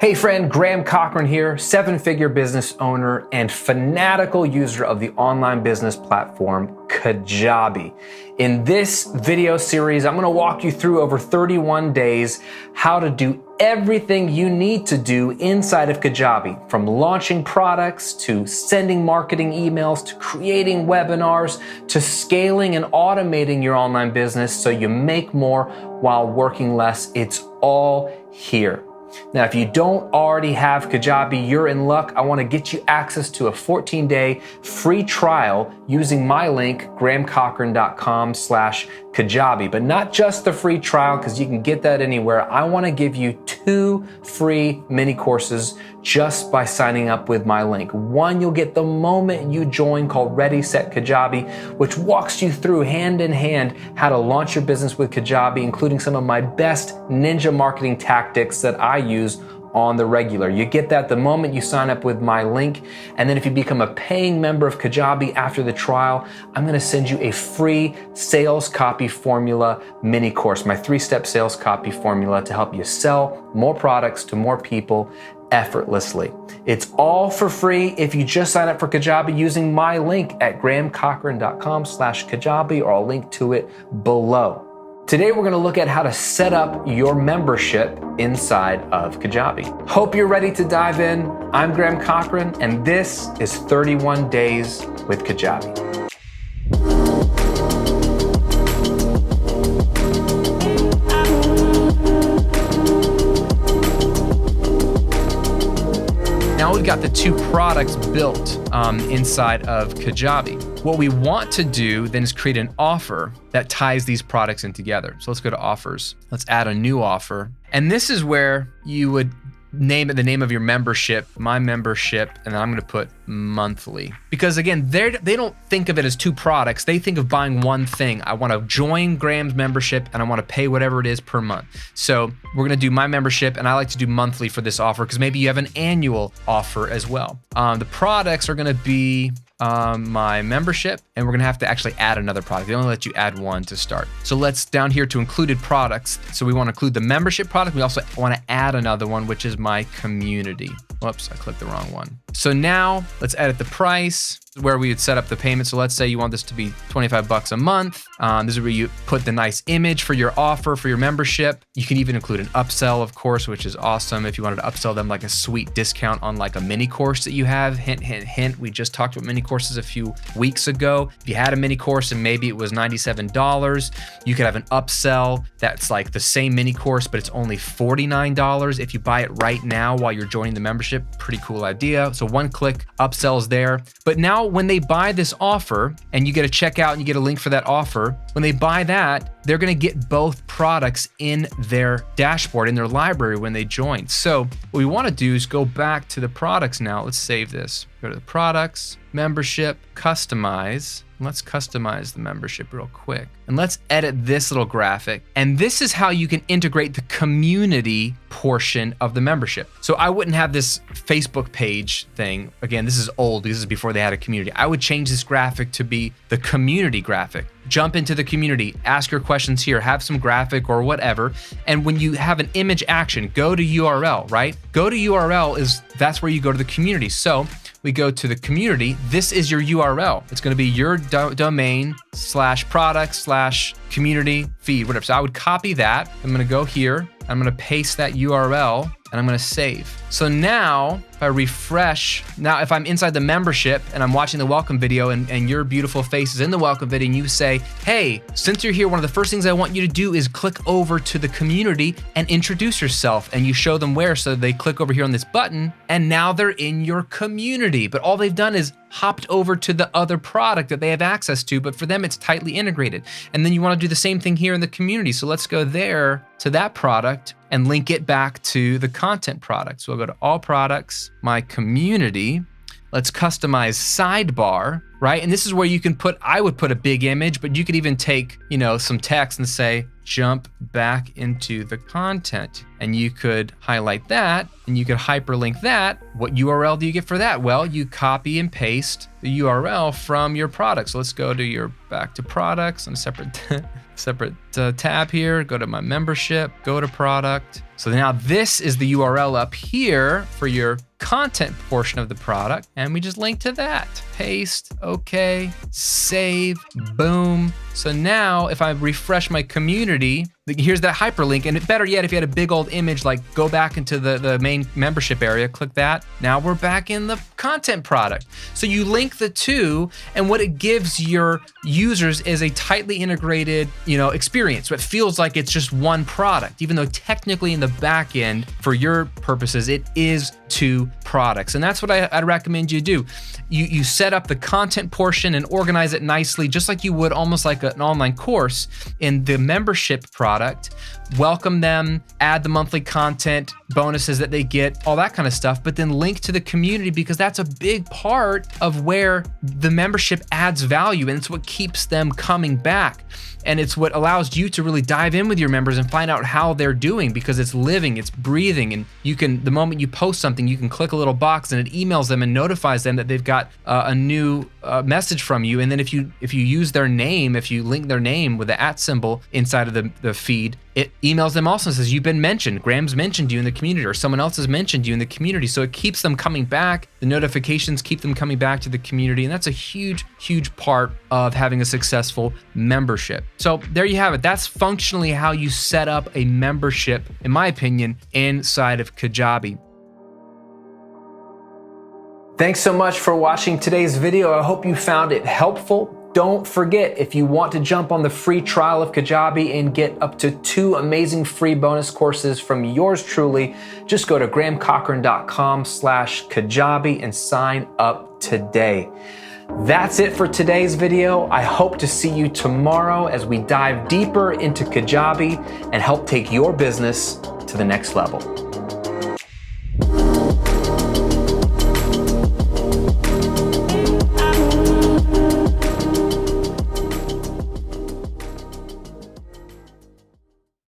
Hey friend, Graham Cochran here, seven-figure business owner and fanatical user of the online business platform Kajabi. In this video series, I'm gonna walk you through over 31 days how to do everything you need to do inside of Kajabi, from launching products to sending marketing emails to creating webinars to scaling and automating your online business so you make more while working less. It's all here. Now, if you don't already have Kajabi, you're in luck. I want to get you access to a 14-day free trial using my link, grahamcochran.com/Kajabi. But not just the free trial, because you can get that anywhere. I want to give you 2 free mini courses just by signing up with my link. One you'll get the moment you join, called Ready, Set, Kajabi, which walks you through hand in hand how to launch your business with Kajabi, including some of my best ninja marketing tactics that I use on the regular. You get that the moment you sign up with my link. And then if you become a paying member of Kajabi after the trial, I'm gonna send you a free sales copy formula mini course, my 3-step sales copy formula to help you sell more products to more people effortlessly. It's all for free if you just sign up for Kajabi using my link at grahamcochran.com/Kajabi, or I'll link to it below. Today, we're gonna look at how to set up your membership inside of Kajabi. Hope you're ready to dive in. I'm Graham Cochran, and this is 31 Days with Kajabi. Now we've got the 2 products built inside of Kajabi. What we want to do then is create an offer that ties these products in together. So let's go to offers. Let's add a new offer. And this is where you would name it the name of your membership, my membership, and then I'm gonna put monthly. Because again, they don't think of it as 2 products. They think of buying one thing. I wanna join Graham's membership and I wanna pay whatever it is per month. So we're gonna do my membership, and I like to do monthly for this offer because maybe you have an annual offer as well. The products are gonna be my membership, and we're gonna have to actually add another product. They only let you add one to start. So let's down here to included products. So we wanna include the membership product. We also wanna add another one, which is my community. Whoops, I clicked the wrong one. So now let's edit the price where we would set up the payment. So let's say you want this to be 25 bucks a month. This is where you put the nice image for your offer, for your membership. You can even include an upsell, of course, which is awesome. If you wanted to upsell them like a sweet discount on like a mini course that you have, hint, hint, hint. We just talked about mini courses a few weeks ago. If you had a mini course and maybe it was $97, you could have an upsell that's like the same mini course, but it's only $49 if you buy it right now while you're joining the membership. Pretty cool idea. So one click upsells there. But now when they buy this offer and you get a checkout and you get a link for that offer, when they buy that, they're gonna get both products in their dashboard, in their library when they join. So what we wanna do is go back to the products now. Let's save this. Go to the products, membership, customize. Let's customize the membership real quick. And let's edit this little graphic. And this is how you can integrate the community portion of the membership. So I wouldn't have this Facebook page thing. Again, this is old. This is before they had a community. I would change this graphic to be the community graphic. Jump into the community, ask your questions here, have some graphic or whatever. And when you have an image action, go to URL, right? Go to URL that's where you go to the community. So we go to the community. This is your URL. It's gonna be your domain /product/community feed, whatever. So I would copy that. I'm gonna go here. I'm gonna paste that URL and I'm gonna save. So now, if I refresh, now if I'm inside the membership and I'm watching the welcome video and your beautiful face is in the welcome video and you say, hey, since you're here, one of the first things I want you to do is click over to the community and introduce yourself, and you show them where, so they click over here on this button and now they're in your community. But all they've done is hopped over to the other product that they have access to, but for them it's tightly integrated. And then you wanna do the same thing here in the community. So let's go there to that product and link it back to the content product. So I'll go to all products, my community. Let's customize sidebar, right? And this is where you can I would put a big image, but you could even take, some text and say, jump back into the content. And you could highlight that and you could hyperlink that. What URL do you get for that? Well, you copy and paste the URL from your product. So let's go to back to products on a separate separate tab here, go to my membership, go to product. So now this is the URL up here for your content portion of the product, and we just link to that. Paste, okay, save, boom. So now if I refresh my community, here's that hyperlink, and better yet, if you had a big old image, like go back into the main membership area, click that. Now we're back in the content product. So you link the two, and what it gives your users is a tightly integrated, experience. So it feels like it's just one product, even though technically in the back end, for your purposes, it is two products. And that's what I'd recommend you do. You set up the content portion and organize it nicely, just like you would almost like an online course in the membership product. Welcome them, add the monthly content, bonuses that they get, all that kind of stuff, but then link to the community, because that's a big part of where the membership adds value, and it's what keeps them coming back. And it's what allows you to really dive in with your members and find out how they're doing, because it's living, it's breathing, and you can, the moment you post something, you can click a little box and it emails them and notifies them that they've got a new message from you. And then if you use their name, if you link their name with the @ symbol inside of the feed, it emails them also and says, you've been mentioned, Graham's mentioned you in the community, or someone else has mentioned you in the community. So it keeps them coming back. The notifications keep them coming back to the community. And that's a huge, huge part of having a successful membership. So there you have it. That's functionally how you set up a membership, in my opinion, inside of Kajabi. Thanks so much for watching today's video. I hope you found it helpful. Don't forget, if you want to jump on the free trial of Kajabi and get up to 2 amazing free bonus courses from yours truly, just go to grahamcochran.com/Kajabi and sign up today. That's it for today's video. I hope to see you tomorrow as we dive deeper into Kajabi and help take your business to the next level.